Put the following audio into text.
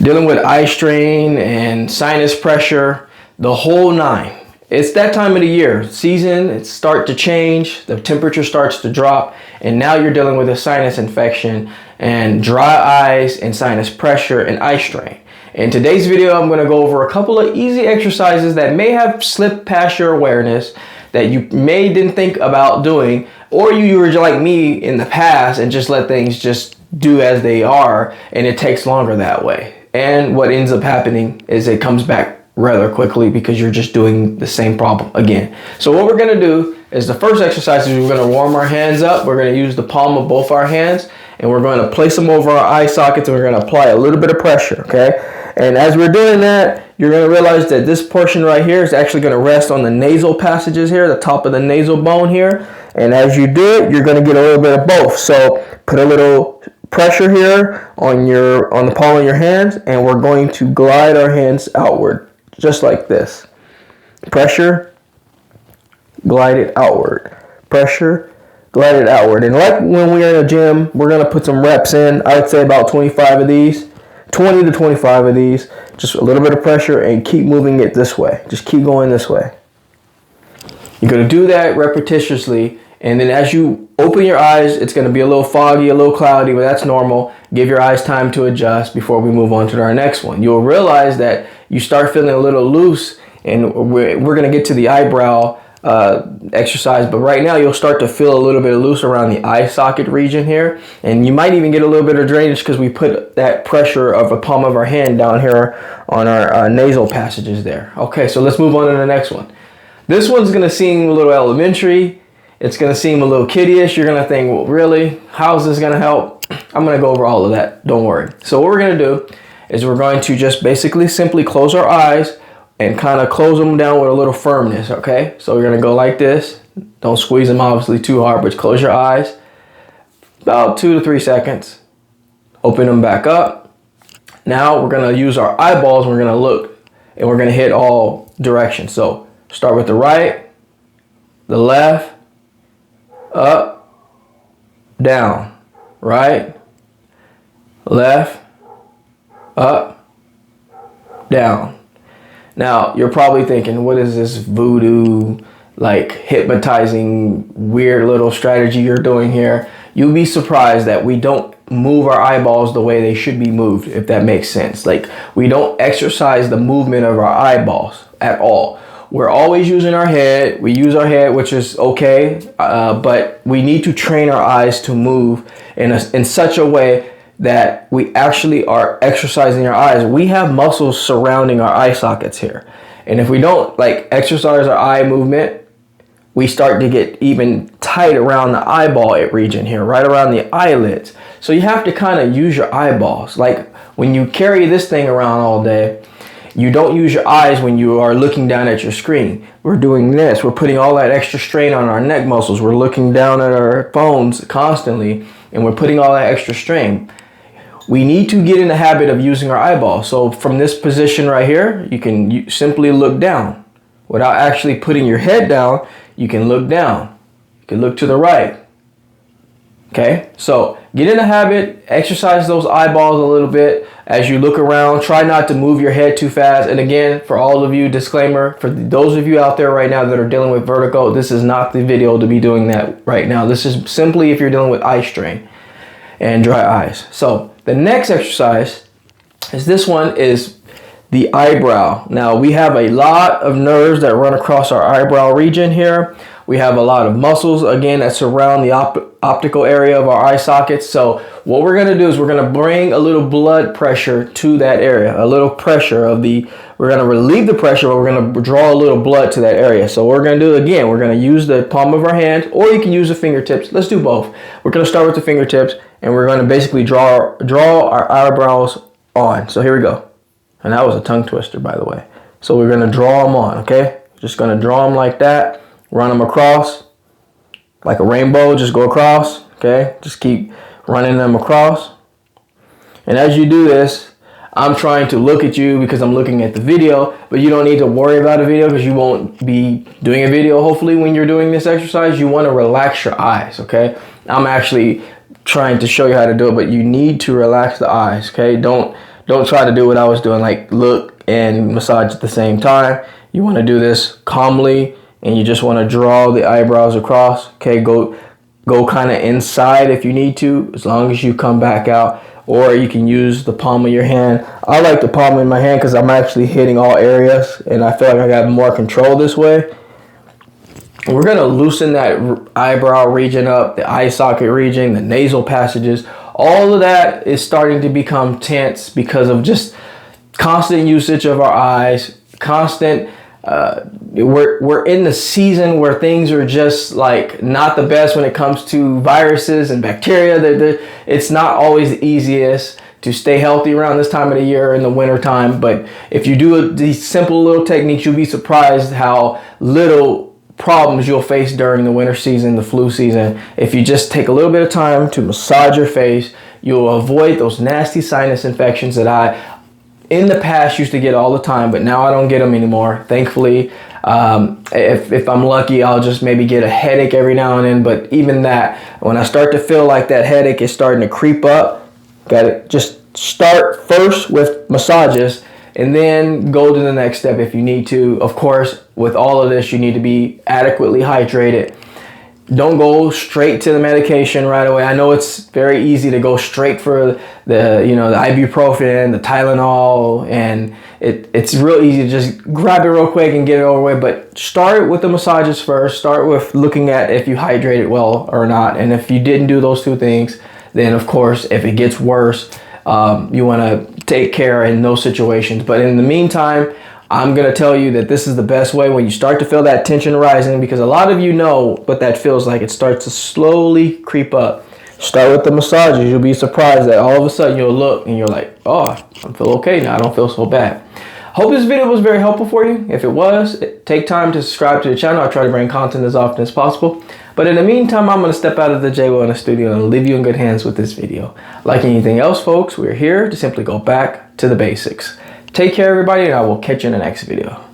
dealing with eye strain and sinus pressure, the whole nine. It's that time of the year, season, it starts to change, the temperature starts to drop, and now you're dealing with a sinus infection and dry eyes and sinus pressure and eye strain. In today's video, I'm going to go over a couple of easy exercises that may have slipped past your awareness, that you didn't think about doing, or you were like me in the past and just let things just do as they are, and it takes longer that way. And what ends up happening is it comes back rather quickly because you're just doing the same problem again. So what we're going to do is the first exercise is we're going to warm our hands up. We're going to use the palm of both our hands and we're going to place them over our eye sockets and we're going to apply a little bit of pressure, okay? And as we're doing that, you're going to realize that this portion right here is actually going to rest on the nasal passages here, the top of the nasal bone here. And as you do it, you're going to get a little bit of both. So put a little pressure here on the palm of your hands, and we're going to glide our hands outward, just like this. Pressure, glide it outward. Pressure, glide it outward. And like when we're in a gym, we're going to put some reps in. I would say about 25 of these, 20 to 25 of these. Just a little bit of pressure and keep moving it this way. Just keep going this way. You're going to do that repetitiously, and then as you open your eyes, it's going to be a little foggy, a little cloudy, but that's normal. Give your eyes time to adjust before we move on to our next one. You'll realize that you start feeling a little loose, and we're going to get to the eyebrow exercise, but right now you'll start to feel a little bit loose around the eye socket region here, and you might even get a little bit of drainage because we put that pressure of the palm of our hand down here on our nasal passages there. Okay, so let's move on to the next one. This one's going to seem a little elementary. It's going to seem a little kiddie-ish. You're going to think, well, really? How is this going to help? I'm going to go over all of that. Don't worry. So what we're going to do is we're going to just basically simply close our eyes and kind of close them down with a little firmness, okay? So we're going to go like this. Don't squeeze them obviously too hard, but close your eyes. About 2 to 3 seconds. Open them back up. Now we're going to use our eyeballs. We're going to look and we're going to hit all directions. So start with the right, the left, up, down, right, left, up, down. Now, you're probably thinking, what is this voodoo, like hypnotizing, weird little strategy you're doing here? You'll be surprised that we don't move our eyeballs the way they should be moved, if that makes sense. Like, we don't exercise the movement of our eyeballs at all. We're always using our head. We use our head, which is okay, but we need to train our eyes to move in such a way that we actually are exercising our eyes. We have muscles surrounding our eye sockets here. And if we don't exercise our eye movement, we start to get even tight around the eyeball region here, right around the eyelids. So you have to kind of use your eyeballs. Like when you carry this thing around all day, you don't use your eyes when you are looking down at your screen. We're doing this. We're putting all that extra strain on our neck muscles. We're looking down at our phones constantly, and we're putting all that extra strain. We need to get in the habit of using our eyeballs. So from this position right here, you can simply look down. Without actually putting your head down, you can look down. You can look to the right. Okay, so get in the habit, exercise those eyeballs a little bit as you look around. Try not to move your head too fast. And again, for all of you, disclaimer, for those of you out there right now that are dealing with vertigo, this is not the video to be doing that right now. This is simply if you're dealing with eye strain and dry eyes. So the next exercise is this one is the eyebrow. Now we have a lot of nerves that run across our eyebrow region here. We have a lot of muscles, again, that surround the optical area of our eye sockets. So what we're going to do is we're going to bring a little blood pressure to that area, a little pressure we're going to relieve the pressure, but we're going to draw a little blood to that area. So what we're going to do, again, we're going to use the palm of our hand, or you can use the fingertips. Let's do both. We're going to start with the fingertips, and we're going to basically draw our eyebrows on. So here we go. And that was a tongue twister, by the way. So we're going to draw them on, okay? Just going to draw them like that. Run them across like a rainbow. Just go across, okay? Just keep running them across. And as you do this, I'm trying to look at you because I'm looking at the video, but you don't need to worry about a video because you won't be doing a video hopefully when you're doing this exercise. You want to relax your eyes, okay? I'm actually trying to show you how to do it, but you need to relax the eyes, okay? Don't Don't try to do what I was doing, like look and massage at the same time. You want to do this calmly, and you just want to draw the eyebrows across. Okay, go kind of inside if you need to, as long as you come back out. Or you can use the palm of your hand. I like the palm in my hand because I'm actually hitting all areas, and I feel like I got more control this way. We're going to loosen that eyebrow region up, the eye socket region, the nasal passages. All of that is starting to become tense because of just constant usage of our eyes, constant. We're in the season where things are just like not the best when it comes to viruses and bacteria. It's not always the easiest to stay healthy around this time of the year in the winter time. But if you do these simple little techniques, you'll be surprised how little problems you'll face during the winter season, the flu season. If you just take a little bit of time to massage your face, you'll avoid those nasty sinus infections that I in the past used to get all the time, but now I don't get them anymore, thankfully. If I'm lucky, I'll just maybe get a headache every now and then, but even that, when I start to feel like that headache is starting to creep up, gotta just start first with massages and then go to the next step if you need to. Of course, with all of this, you need to be adequately hydrated. Don't go straight to the medication right away. I know it's very easy to go straight for the ibuprofen, the Tylenol, and it's real easy to just grab it real quick and get it over with. But start with the massages first. Start with looking at if you hydrated well or not. And if you didn't do those two things, then of course, if it gets worse, you want to take care in those situations. But in the meantime, I'm going to tell you that this is the best way when you start to feel that tension rising, because a lot of you know what that feels like. It starts to slowly creep up. Start with the massages. You'll be surprised that all of a sudden you'll look and you're like, oh, I feel okay now. I don't feel so bad. Hope this video was very helpful for you. If it was, take time to subscribe to the channel. I try to bring content as often as possible. But in the meantime, I'm going to step out of the Jaye Wellness studio and leave you in good hands with this video. Like anything else, folks, we're here to simply go back to the basics. Take care, everybody, and I will catch you in the next video.